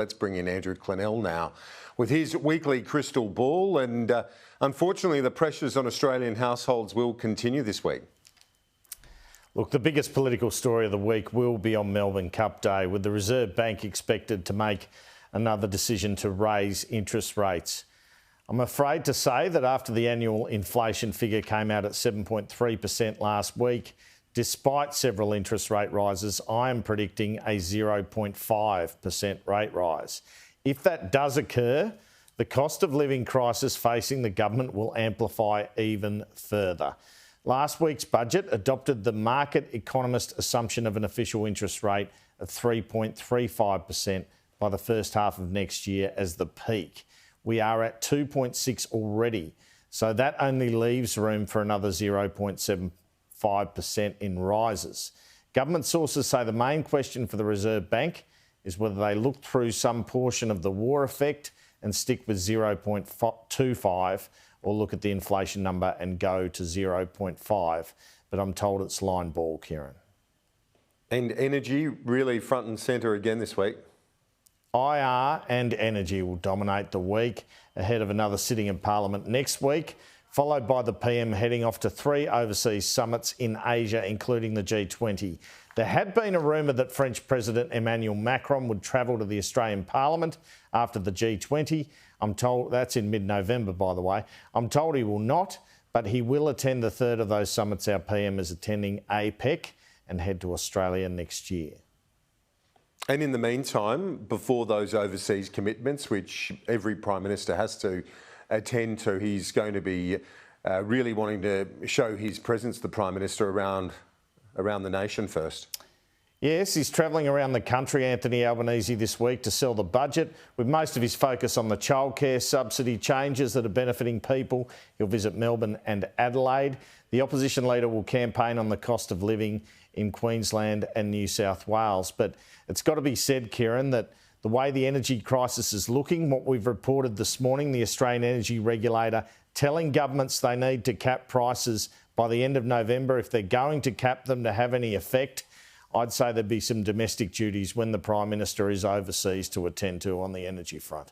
Let's bring in Andrew Clennell now with his weekly crystal ball. And unfortunately, the pressures on Australian households will continue this week. Look, the biggest political story of the week will be on Melbourne Cup Day, with the Reserve Bank expected to make another decision to raise interest rates. I'm afraid to say that after the annual inflation figure came out at 7.3% last week, despite several interest rate rises, I am predicting a 0.5% rate rise. If that does occur, the cost of living crisis facing the government will amplify even further. Last week's budget adopted the market economist assumption of an official interest rate of 3.35% by the first half of next year as the peak. We are at 2.6 already, so that only leaves room for another 0.75% in rises. Government sources say the main question for the Reserve Bank is whether they look through some portion of the war effect and stick with 0.25 or look at the inflation number and go to 0.5. But I'm told it's line ball, Kieran. And energy really front and centre again this week. IR and energy will dominate the week ahead of another sitting in Parliament next week, followed by the PM heading off to 3 overseas summits in Asia, including the G20. There had been a rumour that French President Emmanuel Macron would travel to the Australian Parliament after the G20. I'm told that's in mid-November, by the way. I'm told he will not, but he will attend the third of those summits. Our PM is attending APEC and head to Australia next year. And in the meantime, before those overseas commitments, which every Prime Minister has to attend to, he's going to be really wanting to show his presence, the Prime Minister, around the nation first. Yes, he's travelling around the country, Anthony Albanese, this week to sell the budget, with most of his focus on the childcare subsidy changes that are benefiting people. He'll visit Melbourne and Adelaide. The opposition leader will campaign on the cost of living in Queensland and New South Wales. But it's got to be said, Kieran, that the way the energy crisis is looking, what we've reported this morning, the Australian Energy Regulator telling governments they need to cap prices by the end of November if they're going to cap them to have any effect. I'd say there'd be some domestic duties when the Prime Minister is overseas to attend to on the energy front.